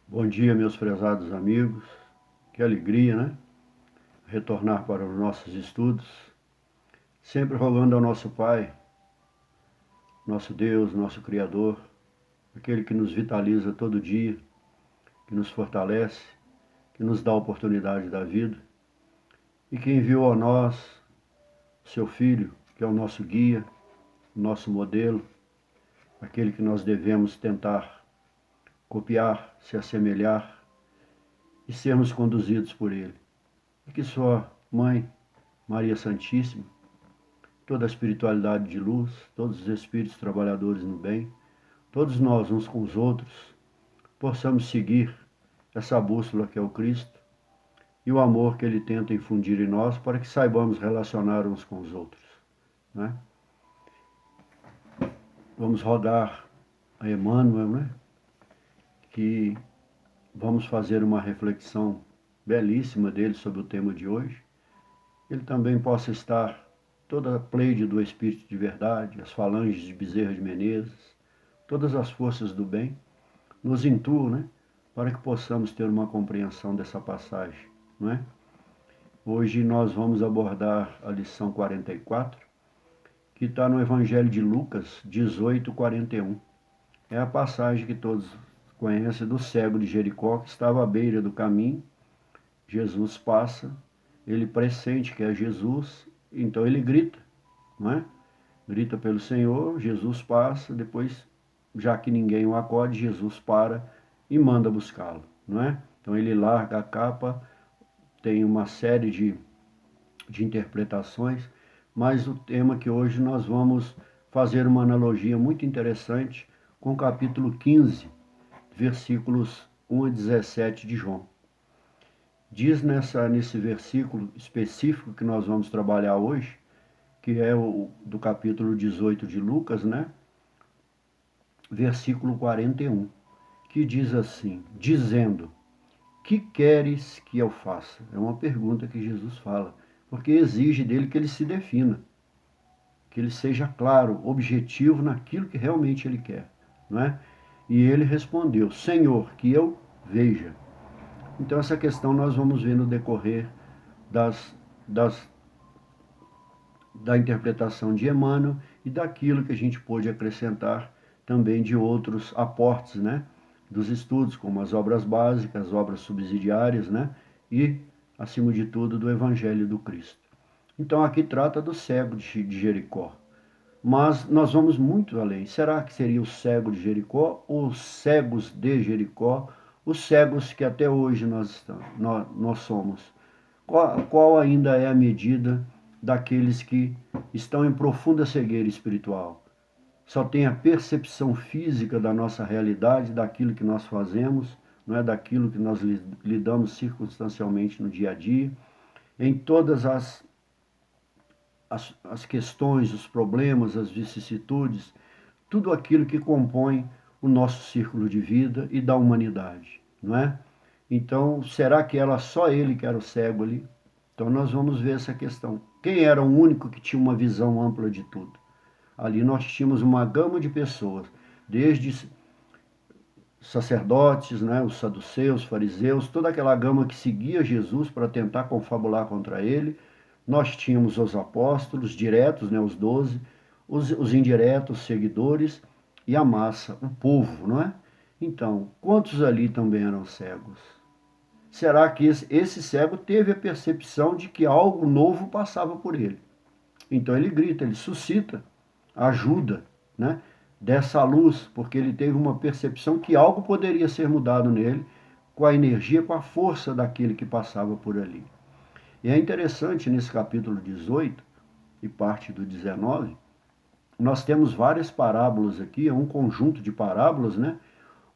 Bom dia, meus prezados amigos. Que alegria, né? Retornar para os nossos estudos, sempre rogando ao nosso Pai, nosso Deus, nosso Criador, aquele que nos vitaliza todo dia, que nos fortalece, que nos dá a oportunidade da vida e que enviou a nós seu Filho, que é o nosso guia, o nosso modelo, aquele que nós devemos tentar copiar, se assemelhar e sermos conduzidos por ele. E que sua mãe, Maria Santíssima, toda a espiritualidade de luz, todos os espíritos trabalhadores no bem, todos nós, uns com os outros, possamos seguir essa bússola que é o Cristo e o amor que ele tenta infundir em nós para que saibamos relacionar uns com os outros, né? Vamos rogar a Emmanuel, né? Que vamos fazer uma reflexão belíssima dele sobre o tema de hoje. Ele também possa estar toda a pleide do Espírito de verdade, as falanges de Bezerra de Menezes, todas as forças do bem, nos intuam, né, para que possamos ter uma compreensão dessa passagem, não é? Hoje nós vamos abordar a lição 44, que está no Evangelho de Lucas 18:41. É a passagem que todos conhecem do cego de Jericó, que estava à beira do caminho. Jesus passa, ele pressente que é Jesus, então ele grita, não é? Grita pelo Senhor, Jesus passa, depois, já que ninguém o acode, Jesus para e manda buscá-lo, não é? Então ele larga a capa, tem uma série de interpretações, mas o tema que hoje nós vamos fazer uma analogia muito interessante com o capítulo 15, versículos 1 a 17 de João. Diz nesse versículo específico que nós vamos trabalhar hoje, que é o do capítulo 18 de Lucas, né? Versículo 41, que diz assim, dizendo, que queres que eu faça? É uma pergunta que Jesus fala, porque exige dele que ele se defina, que ele seja claro, objetivo naquilo que realmente ele quer, não é? E ele respondeu, Senhor, que eu veja. Então essa questão nós vamos ver no decorrer da interpretação de Emmanuel e daquilo que a gente pôde acrescentar também de outros aportes, né, dos estudos, como as obras básicas, as obras subsidiárias, né, e, acima de tudo, do Evangelho do Cristo. Então aqui trata do cego de Jericó. Mas nós vamos muito além. Será que seria o cego de Jericó ou os cegos de Jericó? Os cegos que até hoje nós somos. Qual ainda é a medida daqueles que estão em profunda cegueira espiritual? Só tem a percepção física da nossa realidade, daquilo que nós fazemos, não é daquilo que nós lidamos circunstancialmente no dia a dia, em todas as questões, os problemas, as vicissitudes, tudo aquilo que compõe o nosso círculo de vida e da humanidade, não é? Então, será que era só ele que era o cego ali? Então, nós vamos ver essa questão. Quem era o único que tinha uma visão ampla de tudo? Ali nós tínhamos uma gama de pessoas, desde sacerdotes, né, os saduceus, fariseus, toda aquela gama que seguia Jesus para tentar confabular contra ele. Nós tínhamos os apóstolos diretos, né, os 12, os indiretos, os seguidores, e a massa, o povo, não é? Então, quantos ali também eram cegos? Será que esse cego teve a percepção de que algo novo passava por ele? Então ele grita, ele suscita ajuda, né, dessa luz, porque ele teve uma percepção que algo poderia ser mudado nele com a energia, com a força daquele que passava por ali. E é interessante nesse capítulo 18 e parte do 19, nós temos várias parábolas aqui, é um conjunto de parábolas, né,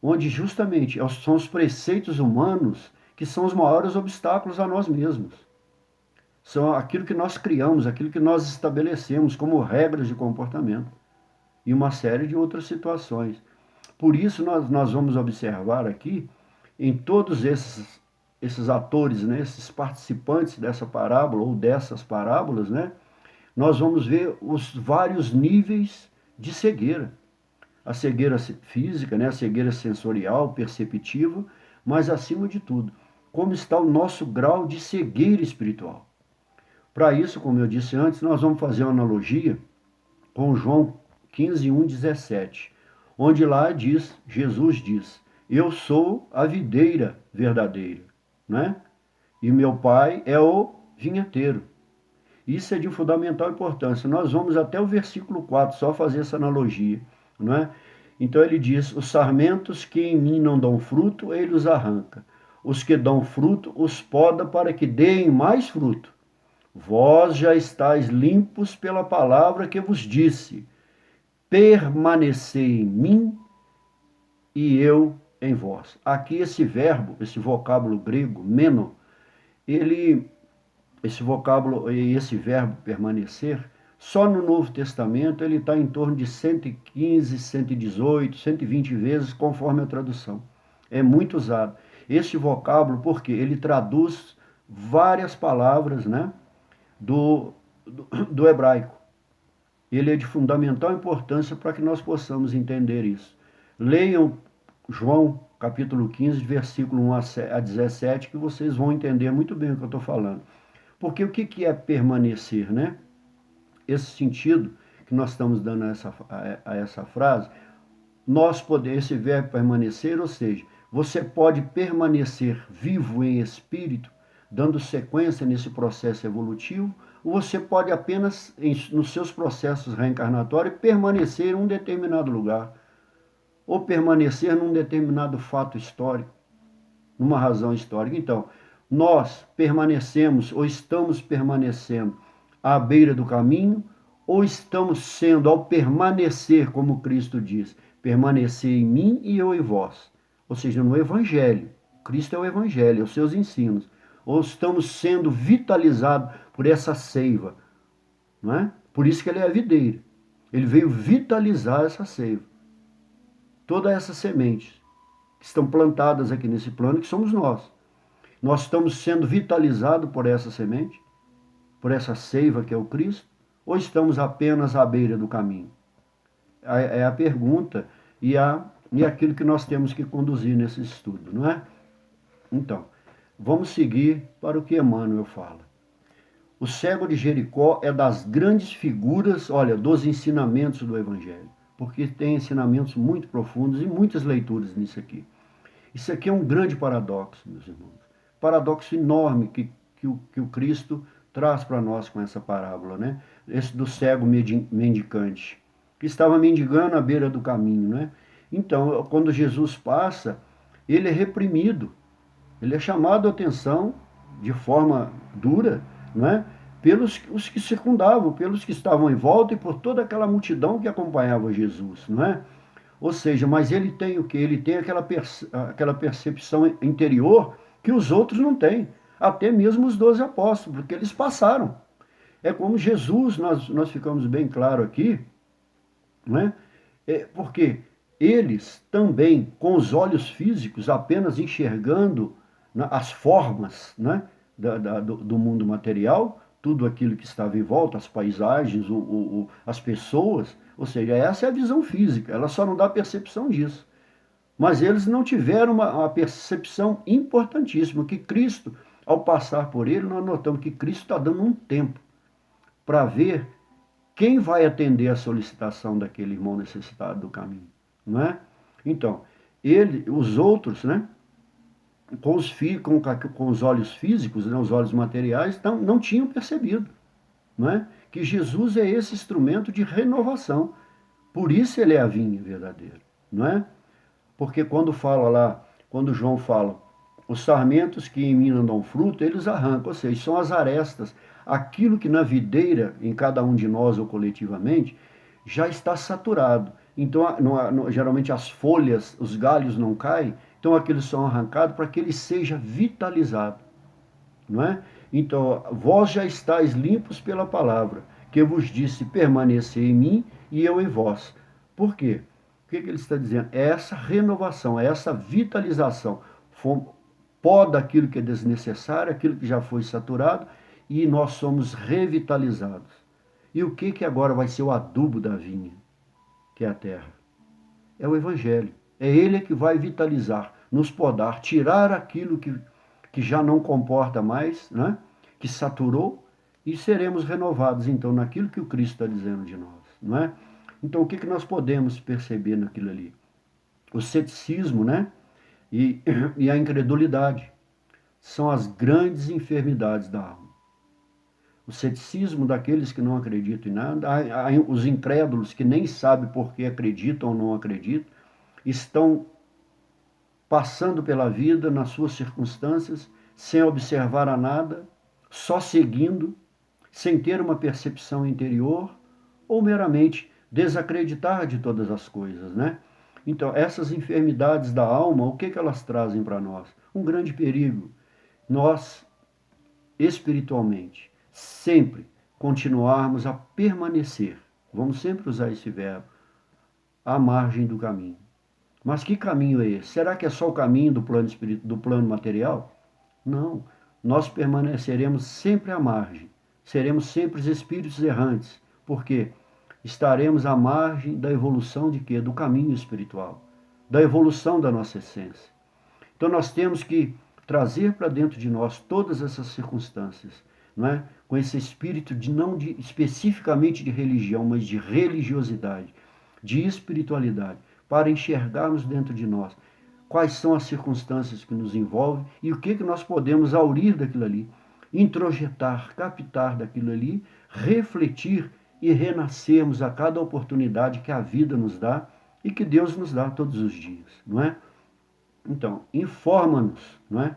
onde justamente são os preceitos humanos que são os maiores obstáculos a nós mesmos. São aquilo que nós criamos, aquilo que nós estabelecemos como regras de comportamento e uma série de outras situações. Por isso nós vamos observar aqui, em todos esses atores, né, esses participantes dessa parábola ou dessas parábolas, né, nós vamos ver os vários níveis de cegueira. A cegueira física, né, a cegueira sensorial, perceptiva, mas acima de tudo, como está o nosso grau de cegueira espiritual. Para isso, como eu disse antes, nós vamos fazer uma analogia com João 15:17, onde lá Jesus diz, eu sou a videira verdadeira, né? E meu pai é o vinheteiro. Isso é de fundamental importância. Nós vamos até o versículo 4, só fazer essa analogia, não é? Então ele diz, os sarmentos que em mim não dão fruto, ele os arranca. Os que dão fruto, os poda para que deem mais fruto. Vós já estáis limpos pela palavra que vos disse. Permanecei em mim e eu em vós. Aqui esse verbo, esse vocábulo grego, meno, esse vocábulo e esse verbo permanecer, só no Novo Testamento ele está em torno de 115, 118, 120 vezes, conforme a tradução. É muito usado. Esse vocábulo, porque ele traduz várias palavras, né, do hebraico. Ele é de fundamental importância para que nós possamos entender isso. Leiam João capítulo 15, versículo 1 a 17, que vocês vão entender muito bem o que eu estou falando. Porque o que é permanecer, né? Esse sentido que nós estamos dando a essa frase, esse verbo permanecer, ou seja, você pode permanecer vivo em espírito, dando sequência nesse processo evolutivo, ou você pode apenas, nos seus processos reencarnatórios, permanecer em um determinado lugar, ou permanecer num determinado fato histórico, numa razão histórica. Então, nós permanecemos ou estamos permanecendo à beira do caminho, ou estamos sendo, ao permanecer, como Cristo diz, permanecer em mim e eu em vós. Ou seja, no Evangelho. Cristo é o Evangelho, é os seus ensinos. Ou estamos sendo vitalizados por essa seiva. Não é? Por isso que ele é a videira. Ele veio vitalizar essa seiva. Todas essas sementes que estão plantadas aqui nesse plano, que somos nós. Nós estamos sendo vitalizados por essa semente, por essa seiva que é o Cristo, ou estamos apenas à beira do caminho? É a pergunta e aquilo que nós temos que conduzir nesse estudo, não é? Então, vamos seguir para o que Emmanuel fala. O cego de Jericó é das grandes figuras, olha, dos ensinamentos do Evangelho, porque tem ensinamentos muito profundos e muitas leituras nisso aqui. Isso aqui é um grande paradoxo, meus irmãos. Paradoxo enorme que o Cristo traz para nós com essa parábola, né? Esse do cego mendicante, que estava mendigando à beira do caminho, né? Então, quando Jesus passa, ele é reprimido, ele é chamado a atenção de forma dura, não é? Pelos os que circundavam, pelos que estavam em volta e por toda aquela multidão que acompanhava Jesus, não é? Ou seja, mas ele tem o quê? Ele tem aquela percepção interior que os outros não têm. Até mesmo os 12 apóstolos, porque eles passaram. É como Jesus, nós ficamos bem claro aqui, né? Porque eles também, com os olhos físicos, apenas enxergando, né, as formas, né, do mundo material, tudo aquilo que estava em volta, as paisagens, as pessoas, ou seja, essa é a visão física, ela só não dá percepção disso. Mas eles não tiveram uma percepção importantíssima, que Cristo, ao passar por ele, nós notamos que Cristo está dando um tempo para ver quem vai atender a solicitação daquele irmão necessitado do caminho, não é? Então, os outros, né, com os olhos físicos, né, os olhos materiais, não tinham percebido, não é? Que Jesus é esse instrumento de renovação. Por isso ele é a vinha verdadeira, não é? Porque quando João fala, os sarmentos que em mim não dão fruto, eles arrancam, ou seja, são as arestas. Aquilo que na videira, em cada um de nós ou coletivamente, já está saturado. Então, geralmente as folhas, os galhos não caem, então aqueles são arrancados para que ele seja vitalizado, não é? Então, vós já estáis limpos pela palavra, que eu vos disse, permanecer em mim e eu em vós. Por quê? O que ele está dizendo? É essa renovação, é essa vitalização. Poda aquilo que é desnecessário, aquilo que já foi saturado, e nós somos revitalizados. E o que agora vai ser o adubo da vinha, que é a terra? É o Evangelho. É ele que vai vitalizar nos podar, tirar aquilo que já não comporta mais, né? Que saturou, e seremos renovados, então, naquilo que o Cristo está dizendo de nós, não é? Então, o que nós podemos perceber naquilo ali? O ceticismo, né? E a incredulidade são as grandes enfermidades da alma. O ceticismo daqueles que não acreditam em nada, os incrédulos que nem sabem por que acreditam ou não acreditam, estão passando pela vida, nas suas circunstâncias, sem observar a nada, só seguindo, sem ter uma percepção interior, ou meramente desacreditar de todas as coisas, né? Então, essas enfermidades da alma, o que elas trazem para nós? Um grande perigo. Nós, espiritualmente, sempre continuarmos a permanecer, vamos sempre usar esse verbo, à margem do caminho. Mas que caminho é esse? Será que é só o caminho do plano material? Não. Nós permaneceremos sempre à margem. Seremos sempre os espíritos errantes. Por quê? Estaremos à margem da evolução de quê? Do caminho espiritual. Da evolução da nossa essência. Então nós temos que trazer para dentro de nós todas essas circunstâncias, não é? Com esse espírito especificamente de religião, mas de religiosidade, de espiritualidade, para enxergarmos dentro de nós quais são as circunstâncias que nos envolvem e o que nós podemos aurir daquilo ali, introjetar, captar daquilo ali, refletir e renascermos a cada oportunidade que a vida nos dá e que Deus nos dá todos os dias, não é? Então, informa-nos, não é?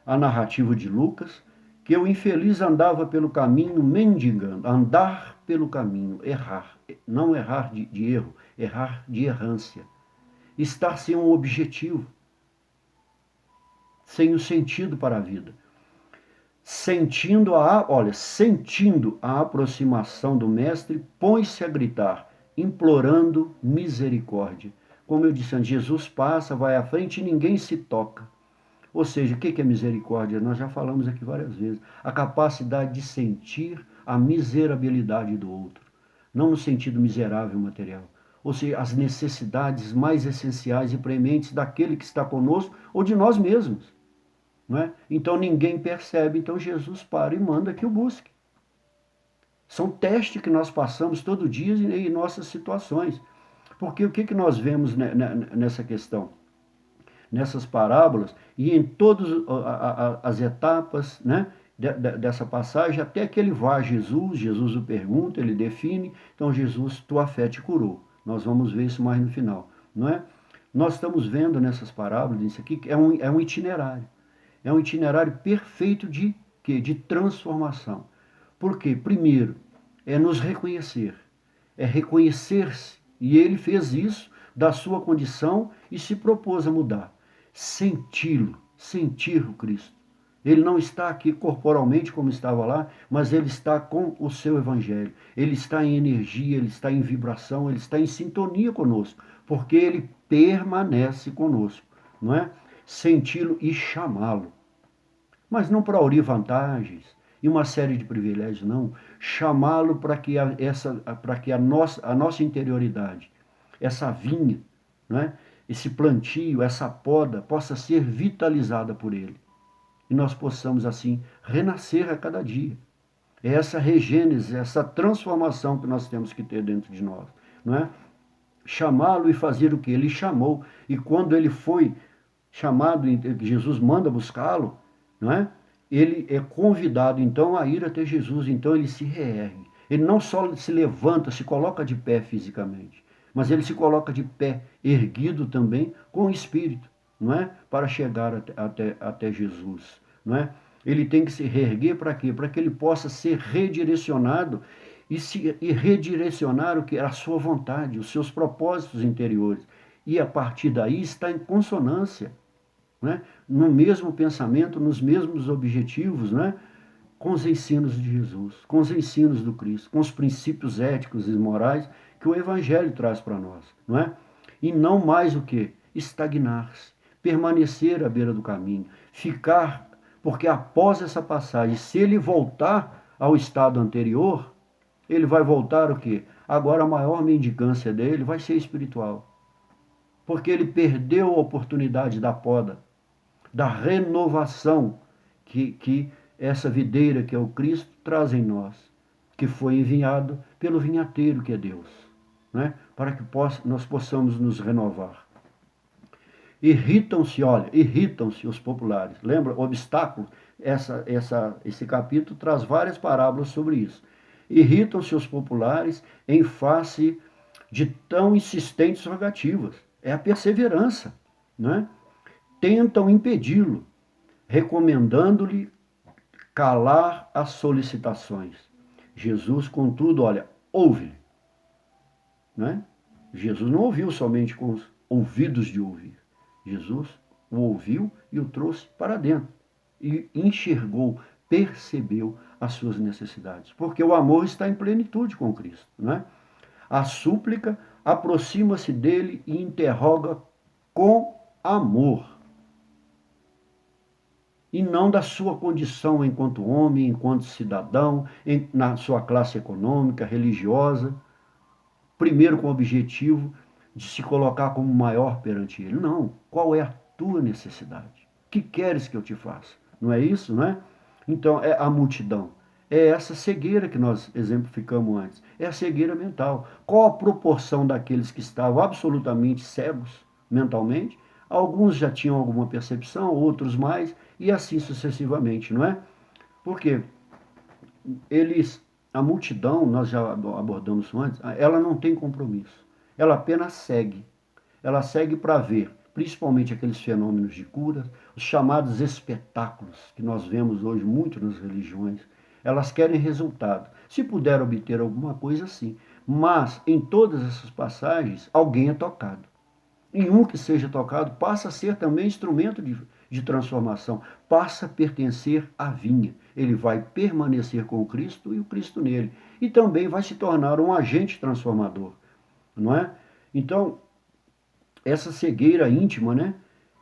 A narrativa de Lucas, que o infeliz andava pelo caminho mendigando, andar pelo caminho, errar, não errar de erro, errar de errância, estar sem um objetivo, sem o sentido para a vida, sentindo a aproximação do mestre, põe-se a gritar, implorando misericórdia. Como eu disse antes, Jesus passa, vai à frente e ninguém se toca. Ou seja, o que é misericórdia? Nós já falamos aqui várias vezes. A capacidade de sentir a miserabilidade do outro. Não no sentido miserável material. Ou seja, as necessidades mais essenciais e prementes daquele que está conosco ou de nós mesmos. Não é? Então ninguém percebe, então Jesus para e manda que o busque. São testes que nós passamos todo dia em nossas situações. Porque o que nós vemos nessa questão? Nessas parábolas e em todas as etapas, né, dessa passagem, até que ele vá a Jesus o pergunta, ele define, então Jesus, tua fé te curou. Nós vamos ver isso mais no final, não é? Nós estamos vendo nessas parábolas, isso aqui, é um itinerário. É um itinerário perfeito de quê? De transformação. Por quê? Primeiro, é nos reconhecer. É reconhecer-se. E ele fez isso da sua condição e se propôs a mudar. Senti-lo, sentir o Cristo. Ele não está aqui corporalmente como estava lá, mas ele está com o seu evangelho. Ele está em energia, ele está em vibração, ele está em sintonia conosco, porque ele permanece conosco, não é? Senti-lo e chamá-lo. Mas não para aurir vantagens e uma série de privilégios, não. Chamá-lo para que a nossa interioridade, essa vinha, não é? Esse plantio, essa poda, possa ser vitalizada por ele. E nós possamos, assim, renascer a cada dia. É essa regênese, essa transformação que nós temos que ter dentro de nós, não é? Chamá-lo e fazer o que ele chamou. E quando ele foi chamado, Jesus manda buscá-lo, não é? Ele é convidado, então, a ir até Jesus. Então, ele se reergue. Ele não só se levanta, se coloca de pé fisicamente, mas ele se coloca de pé, erguido também, com o Espírito, não é? Para chegar até Jesus, não é? Ele tem que se reerguer para quê? Para que ele possa ser redirecionado e redirecionar o que? A sua vontade, os seus propósitos interiores. E a partir daí está em consonância, né? No mesmo pensamento, nos mesmos objetivos, né? Com os ensinos de Jesus, com os ensinos do Cristo, com os princípios éticos e morais que o Evangelho traz para nós, não é? E não mais o que? Estagnar-se, permanecer à beira do caminho, ficar, porque após essa passagem, se ele voltar ao estado anterior, ele vai voltar o quê? Agora a maior mendicância dele vai ser espiritual. porque ele perdeu a oportunidade da poda, da renovação que essa videira, que é o Cristo, traz em nós, que foi enviado pelo vinhateiro, que é Deus, né? Para que nós possamos nos renovar. Irritam-se os populares. Lembra? Obstáculo? Esse capítulo traz várias parábolas sobre isso. Irritam-se os populares em face de tão insistentes rogativas. É a perseverança, né? Tentam impedi-lo, recomendando-lhe calar as solicitações. Jesus, contudo, olha, ouve-lhe, né? Jesus não ouviu somente com os ouvidos de ouvir. Jesus o ouviu e o trouxe para dentro. E enxergou, percebeu as suas necessidades. Porque o amor está em plenitude com Cristo, né? A súplica aproxima-se dele e interroga com amor. E não da sua condição enquanto homem, enquanto cidadão, na sua classe econômica, religiosa, primeiro com o objetivo de se colocar como maior perante ele. Não. Qual é a tua necessidade? O que queres que eu te faça? Não é isso, não é? Então, é a multidão. É essa cegueira que nós exemplificamos antes. É a cegueira mental. Qual a proporção daqueles que estavam absolutamente cegos mentalmente? Alguns já tinham alguma percepção, outros mais, e assim sucessivamente, não é? Porque a multidão, nós já abordamos isso antes, ela não tem compromisso. Ela apenas segue. Ela segue para ver, principalmente aqueles fenômenos de cura, os chamados espetáculos, que nós vemos hoje muito nas religiões. Elas querem resultado. Se puder obter alguma coisa, sim. Mas, em todas essas passagens, alguém é tocado. E um que seja tocado passa a ser também instrumento de transformação, passa a pertencer à vinha. Ele vai permanecer com o Cristo e o Cristo nele. E também vai se tornar um agente transformador, não é? Então, essa cegueira íntima, né,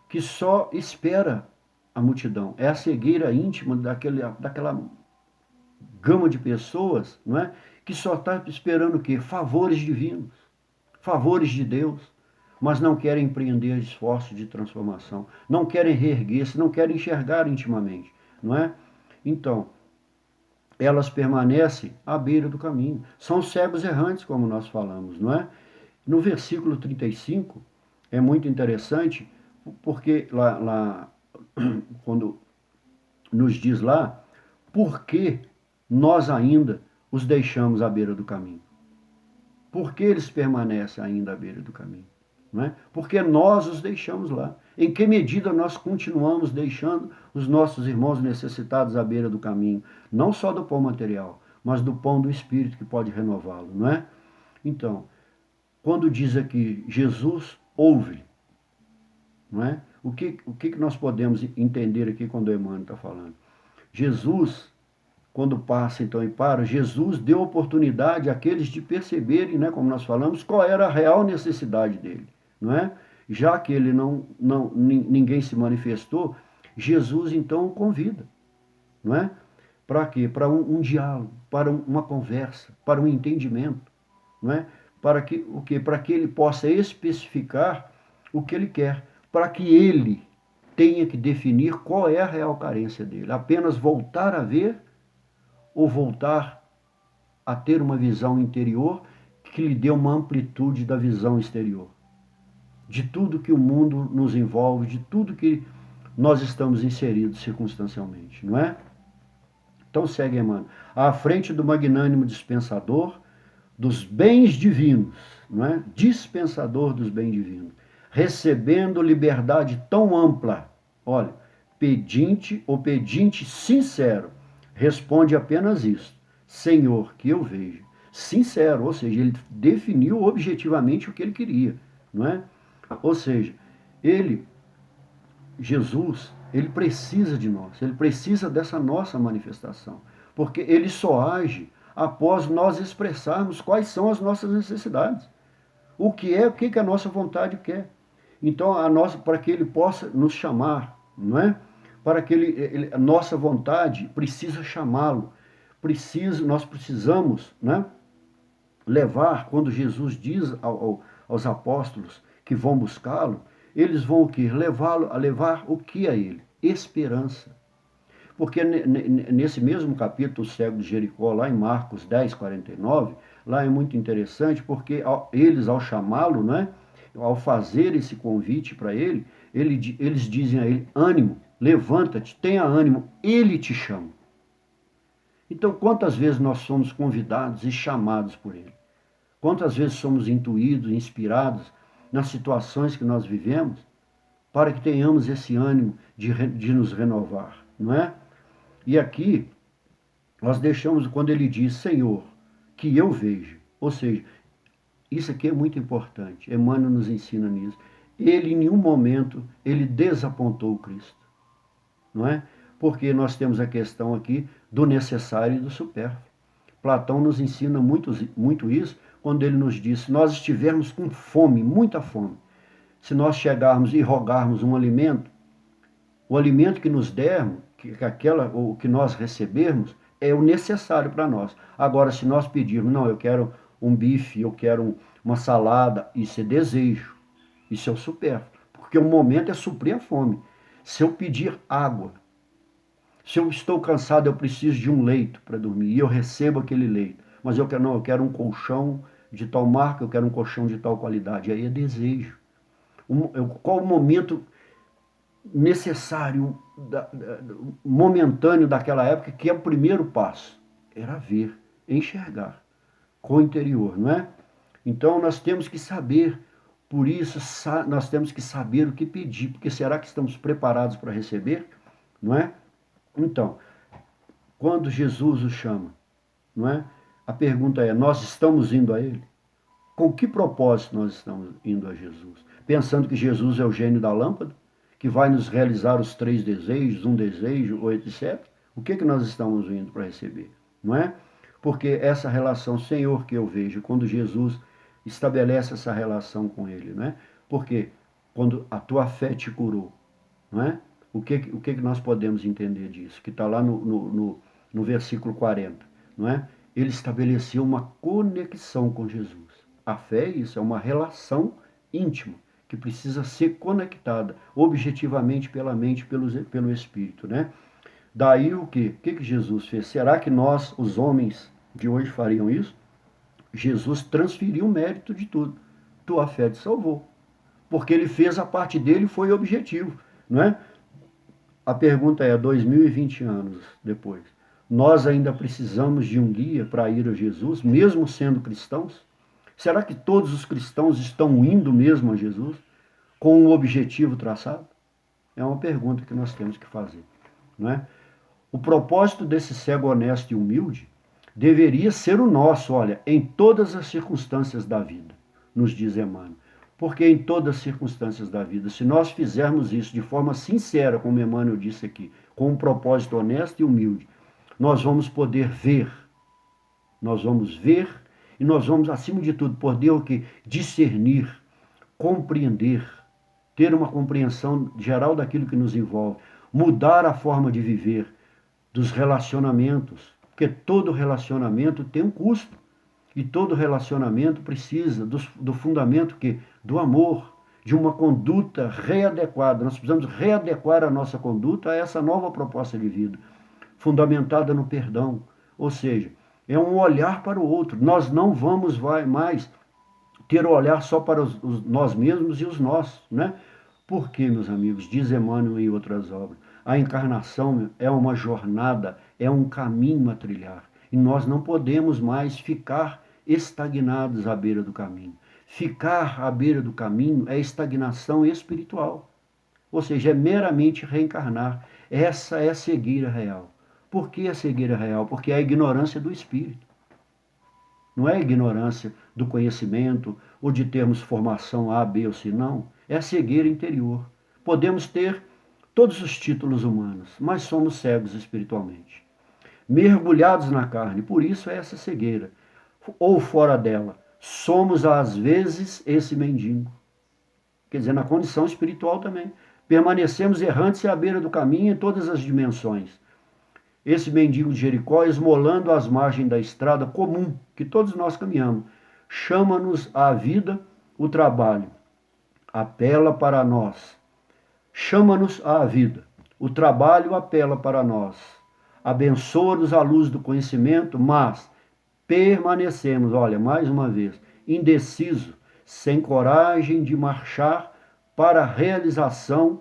que só espera a multidão, é a cegueira íntima daquela gama de pessoas, não é, que só está esperando o quê? Favores divinos, favores de Deus, mas não querem empreender esforços de transformação, não querem reerguer-se, não querem enxergar intimamente, não é? Então, elas permanecem à beira do caminho. São cegos errantes, como nós falamos, não é? No versículo 35, é muito interessante, porque lá quando nos diz lá, por que nós ainda os deixamos à beira do caminho? Por que eles permanecem ainda à beira do caminho? Não é? Porque nós os deixamos lá. Em que medida nós continuamos deixando os nossos irmãos necessitados à beira do caminho? Não só do pão material, mas do pão do Espírito que pode renová-lo, não é? Então, quando diz aqui, Jesus ouve, não é? O que nós podemos entender aqui quando o Emmanuel está falando? Jesus, quando passa então e para, Jesus deu oportunidade àqueles de perceberem, né, como nós falamos, qual era a real necessidade dele, não é? Já que ele ninguém se manifestou, Jesus então o convida, não é? Para quê? Para um diálogo, para uma conversa, para um entendimento, não é? Para que o quê? Para que ele possa especificar o que ele quer, para que ele tenha que definir qual é a real carência dele. Apenas voltar a ver ou voltar a ter uma visão interior que lhe dê uma amplitude da visão exterior. De tudo que o mundo nos envolve, de tudo que nós estamos inseridos circunstancialmente, não é? Então segue, Emmanuel. À frente do magnânimo dispensador dos bens divinos, não é? Dispensador dos bens divinos, recebendo liberdade tão ampla. Olha, pedinte sincero, responde apenas isso: Senhor, que eu veja. Sincero, ou seja, ele definiu objetivamente o que ele queria, não é? Ou seja, Jesus, ele precisa de nós, ele precisa dessa nossa manifestação, porque ele só age após nós expressarmos quais são as nossas necessidades. O que a nossa vontade quer. Então, para que ele possa nos chamar, não é? Para que a nossa vontade precisa chamá-lo. Nós precisamos, né, levar, quando Jesus diz aos apóstolos que vão buscá-lo, eles vão o quê? Levar o que a ele? Esperança. Porque nesse mesmo capítulo, o cego de Jericó, lá em Marcos 10, 49, lá é muito interessante, porque eles, ao chamá-lo, né, ao fazer esse convite para ele, eles dizem a ele: ânimo, levanta-te, tenha ânimo, ele te chama. Então, quantas vezes nós somos convidados e chamados por ele? Quantas vezes somos intuídos, inspirados nas situações que nós vivemos, para que tenhamos esse ânimo de nos renovar, não é? E aqui, nós deixamos quando ele diz: Senhor, que eu veja. Ou seja, isso aqui é muito importante. Emmanuel nos ensina nisso. Ele, em nenhum momento, ele desapontou o Cristo, não é? Porque nós temos a questão aqui do necessário e do supérfluo. Platão nos ensina muito isso quando ele nos diz: se nós estivermos com fome, muita fome, se nós chegarmos e rogarmos um alimento, o alimento que nos dermos, o que nós recebermos, é o necessário para nós. Agora, se nós pedirmos: não, eu quero um bife, eu quero uma salada, isso é desejo, isso é o supérfluo, porque o momento é suprir a fome. Se eu pedir água, se eu estou cansado, eu preciso de um leito para dormir, e eu recebo aquele leito, mas eu quero um colchão de tal marca, eu quero um colchão de tal qualidade, aí é desejo. Qual o momento necessário, momentâneo daquela época, que é o primeiro passo? Era ver, enxergar com o interior, não é? Então nós temos que saber, por isso nós temos que saber o que pedir, porque será que estamos preparados para receber? Não é? Então, quando Jesus o chama, não é? A pergunta é: nós estamos indo a Ele? Com que propósito nós estamos indo a Jesus? Pensando que Jesus é o gênio da lâmpada, que vai nos realizar os 3 desejos, um desejo, ou etc. O que nós estamos indo para receber? Não é? Porque essa relação, Senhor, que eu vejo, quando Jesus estabelece essa relação com ele, não é? Porque quando a tua fé te curou, não é? O que nós podemos entender disso? Que está lá no versículo 40, não é? Ele estabeleceu uma conexão com Jesus. A fé é isso, é uma relação íntima, que precisa ser conectada objetivamente pela mente, pelo Espírito, né? Daí o quê? O que Jesus fez? Será que nós, os homens de hoje, fariam isso? Jesus transferiu o mérito de tudo. Tua fé te salvou. Porque ele fez a parte dele e foi objetivo, não é? A pergunta é: 2020 anos depois, nós ainda precisamos de um guia para ir a Jesus, mesmo sendo cristãos? Será que todos os cristãos estão indo mesmo a Jesus com um objetivo traçado? É uma pergunta que nós temos que fazer, não é? O propósito desse cego honesto e humilde deveria ser o nosso, olha, em todas as circunstâncias da vida, nos diz Emmanuel. Porque em todas as circunstâncias da vida, se nós fizermos isso de forma sincera, como Emmanuel disse aqui, com um propósito honesto e humilde, nós vamos poder ver. Nós vamos ver e nós vamos, acima de tudo, poder o quê? Discernir, compreender, ter uma compreensão geral daquilo que nos envolve, mudar a forma de viver, dos relacionamentos, porque todo relacionamento tem um custo. E todo relacionamento precisa do fundamento que do amor, de uma conduta readequada. Nós precisamos readequar a nossa conduta a essa nova proposta de vida, fundamentada no perdão. Ou seja, é um olhar para o outro. Nós não vamos mais ter o olhar só para nós mesmos e os nossos, né? Porque, meus amigos, diz Emmanuel em outras obras, a encarnação é uma jornada, é um caminho a trilhar. E nós não podemos mais ficar estagnados à beira do caminho. Ficar à beira do caminho é estagnação espiritual. Ou seja, é meramente reencarnar. Essa é a cegueira real. Por que a cegueira real? Porque é a ignorância do espírito. Não é a ignorância do conhecimento ou de termos formação A, B ou C, não. É a cegueira interior. Podemos ter todos os títulos humanos, mas somos cegos espiritualmente. Mergulhados na carne, por isso é essa cegueira. Ou fora dela, somos às vezes esse mendigo. Quer dizer, na condição espiritual também. Permanecemos errantes à beira do caminho em todas as dimensões. Esse mendigo de Jericó, esmolando às margens da estrada comum que todos nós caminhamos, chama-nos à vida, o trabalho, apela para nós, chama-nos à vida. O trabalho apela para nós, abençoa-nos à luz do conhecimento, mas permanecemos, olha, mais uma vez, indeciso, sem coragem de marchar para a realização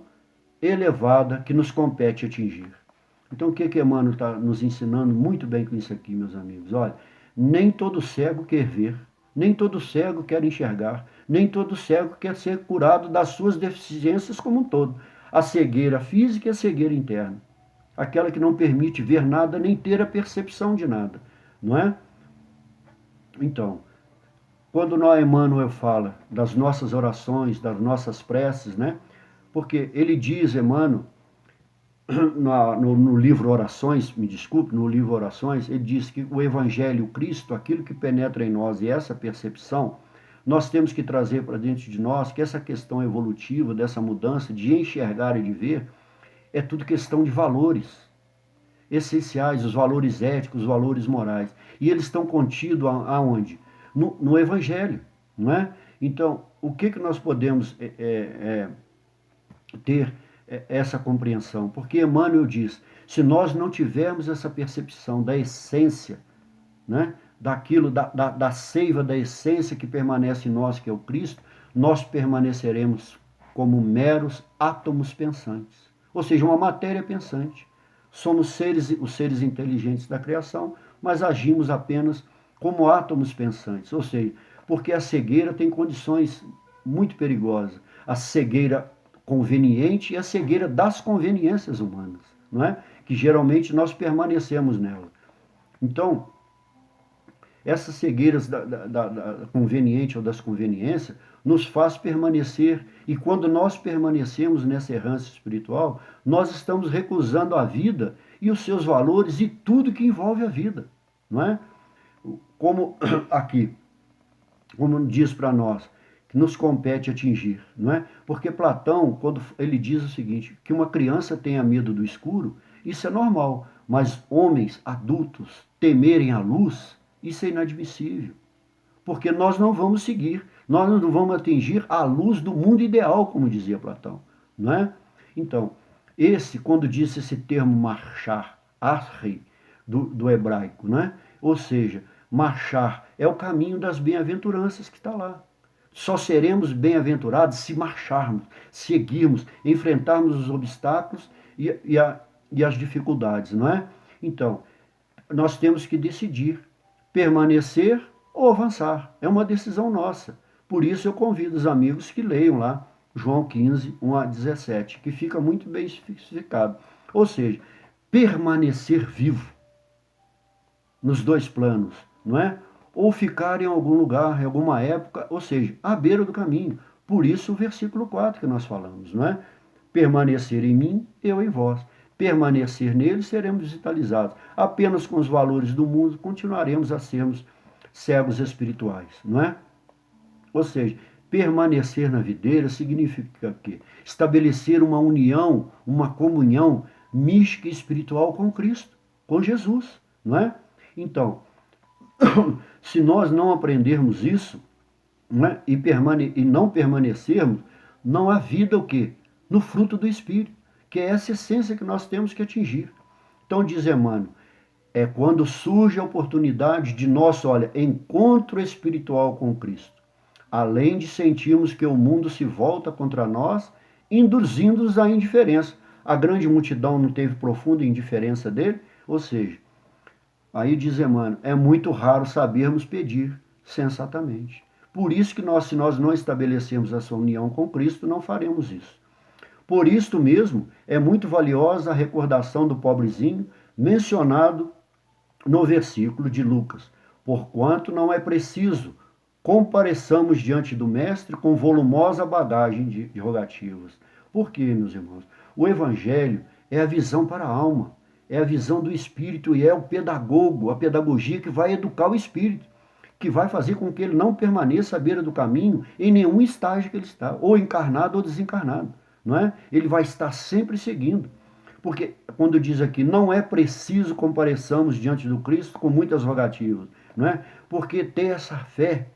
elevada que nos compete atingir. Então, o que Emmanuel está nos ensinando muito bem com isso aqui, meus amigos? Olha, nem todo cego quer ver, nem todo cego quer enxergar, nem todo cego quer ser curado das suas deficiências como um todo. A cegueira física e a cegueira interna. Aquela que não permite ver nada nem ter a percepção de nada, não é? Então, quando Emmanuel fala das nossas orações, das nossas preces, né? Porque ele diz, Emmanuel, no livro Orações, me desculpe, no livro Orações, ele diz que o Evangelho, o Cristo, aquilo que penetra em nós e essa percepção, nós temos que trazer para dentro de nós que essa questão evolutiva, dessa mudança de enxergar e de ver, é tudo questão de valores essenciais, os valores éticos, os valores morais. E eles estão contidos aonde? No Evangelho, não é? Então, o que nós podemos ter essa compreensão? Porque Emmanuel diz, se nós não tivermos essa percepção da essência, né, daquilo, da seiva da essência que permanece em nós, que é o Cristo, nós permaneceremos como meros átomos pensantes. Ou seja, uma matéria pensante. Somos os seres inteligentes da criação, mas agimos apenas como átomos pensantes. Ou seja, porque a cegueira tem condições muito perigosas. A cegueira conveniente e a cegueira das conveniências humanas, não é? Que geralmente nós permanecemos nela. Então, essas cegueiras da conveniente ou das conveniências nos faz permanecer, e quando nós permanecemos nessa errância espiritual, nós estamos recusando a vida e os seus valores e tudo que envolve a vida, não é? Como aqui, como diz para nós, que nos compete atingir, não é? Porque Platão, quando ele diz o seguinte, que uma criança tenha medo do escuro, isso é normal, mas homens adultos temerem a luz, isso é inadmissível. Porque nós não vamos seguir, nós não vamos atingir a luz do mundo ideal, como dizia Platão, não é? Então, quando disse esse termo marchar, arre, do hebraico, né? Ou seja, marchar é o caminho das bem-aventuranças que está lá. Só seremos bem-aventurados se marcharmos, seguirmos, enfrentarmos os obstáculos e as dificuldades, não é? Então, nós temos que decidir permanecer ou avançar. É uma decisão nossa. Por isso eu convido os amigos que leiam lá João 15, 1 a 17, que fica muito bem especificado. Ou seja, permanecer vivo nos dois planos, não é? Ou ficar em algum lugar, em alguma época, ou seja, à beira do caminho. Por isso o versículo 4 que nós falamos, não é? Permanecer em mim, eu em vós. Permanecer nele, seremos vitalizados. Apenas com os valores do mundo, continuaremos a sermos cegos espirituais, não é? Ou seja, permanecer na videira significa o quê? Estabelecer uma união, uma comunhão mística e espiritual com Cristo, com Jesus, não é? Então, se nós não aprendermos isso, não é? E não permanecermos, não há vida o quê? No fruto do Espírito, que é essa essência que nós temos que atingir. Então, diz Emmanuel, é quando surge a oportunidade de nosso, encontro espiritual com Cristo. Além de sentirmos que o mundo se volta contra nós, induzindo-os à indiferença. A grande multidão não teve profunda indiferença dele, ou seja, aí diz Emmanuel, é muito raro sabermos pedir sensatamente. Por isso que se nós não estabelecemos essa união com Cristo, não faremos isso. Por isto mesmo, é muito valiosa a recordação do pobrezinho mencionado no versículo de Lucas. Porquanto não é preciso compareçamos diante do Mestre com volumosa bagagem de rogativas. Por quê, meus irmãos? O Evangelho é a visão para a alma, é a visão do Espírito e é o pedagogo, a pedagogia que vai educar o Espírito, que vai fazer com que ele não permaneça à beira do caminho em nenhum estágio que ele está, ou encarnado ou desencarnado, não é? Ele vai estar sempre seguindo. Porque quando diz aqui, não é preciso compareçamos diante do Cristo com muitas rogativas, não é? Porque ter essa fé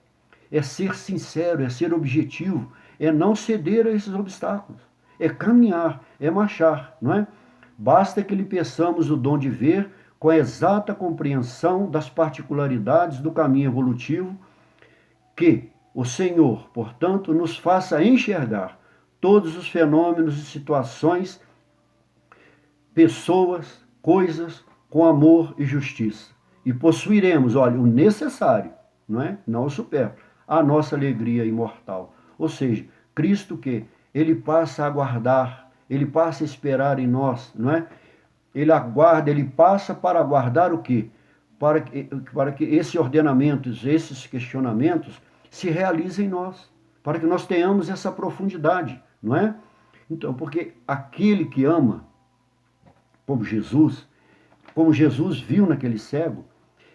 é ser sincero, é ser objetivo, é não ceder a esses obstáculos, é caminhar, é marchar, não é? Basta que lhe peçamos o dom de ver com a exata compreensão das particularidades do caminho evolutivo, que o Senhor, portanto, nos faça enxergar todos os fenômenos e situações, pessoas, coisas, com amor e justiça. E possuiremos, olha, o necessário, não é? Não o supérfluo, a nossa alegria imortal. Ou seja, Cristo que ele passa a aguardar, ele passa a esperar em nós, não é? Ele aguarda, ele passa para aguardar o quê? Para que esses ordenamentos, esses questionamentos se realizem em nós, para que nós tenhamos essa profundidade, não é? Então, porque aquele que ama, como Jesus viu naquele cego,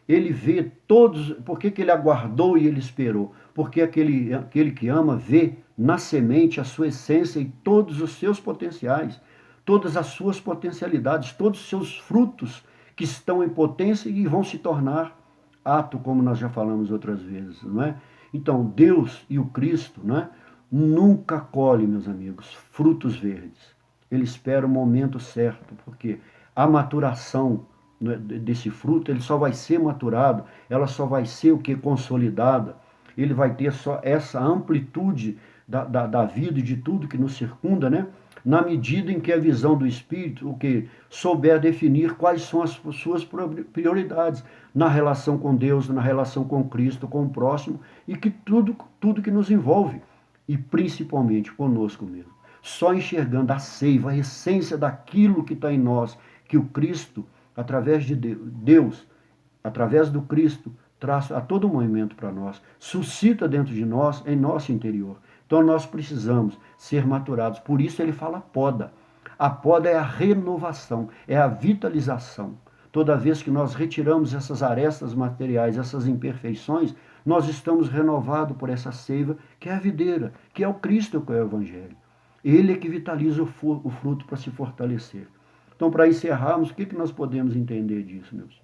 ele vê todos. Por que ele aguardou e ele esperou? Porque aquele que ama vê na semente a sua essência e todos os seus potenciais, todas as suas potencialidades, todos os seus frutos que estão em potência e vão se tornar ato, como nós já falamos outras vezes, não é? Então, Deus e o Cristo, não é? Nunca colhe, meus amigos, frutos verdes. Ele espera o momento certo, porque a maturação desse fruto, ele só vai ser maturado, ela só vai ser o que? Consolidada. Ele vai ter só essa amplitude da vida e de tudo que nos circunda, né? Na medida em que a visão do Espírito, o que souber definir quais são as suas prioridades na relação com Deus, na relação com Cristo, com o próximo, e que tudo que nos envolve, e principalmente conosco mesmo. Só enxergando a seiva, a essência daquilo que está em nós, que o Cristo, através de Deus, através do Cristo, traz a todo momento para nós, suscita dentro de nós, em nosso interior. Então nós precisamos ser maturados. Por isso ele fala poda. A poda é a renovação, é a vitalização. Toda vez que nós retiramos essas arestas materiais, essas imperfeições, nós estamos renovados por essa seiva, que é a videira, que é o Cristo, que é o Evangelho. Ele é que vitaliza o fruto para se fortalecer. Então, para encerrarmos, o que nós podemos entender disso, meus?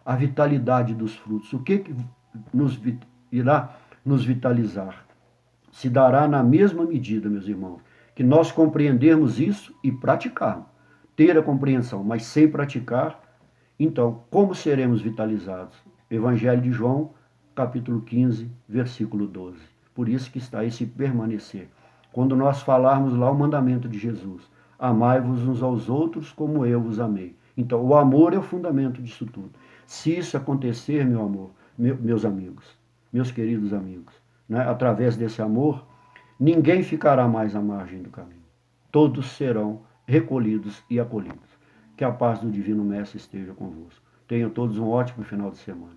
A vitalidade dos frutos. O que irá nos vitalizar? Se dará na mesma medida, meus irmãos, que nós compreendermos isso e praticarmos. Ter a compreensão, mas sem praticar, então, como seremos vitalizados? Evangelho de João, capítulo 15, versículo 12. Por isso que está esse permanecer. Quando nós falarmos lá o mandamento de Jesus, amai-vos uns aos outros como eu vos amei. Então, o amor é o fundamento disso tudo. Se isso acontecer, meu amor, meus amigos, meus queridos amigos, né, através desse amor, ninguém ficará mais à margem do caminho. Todos serão recolhidos e acolhidos. Que a paz do Divino Mestre esteja convosco. Tenham todos um ótimo final de semana.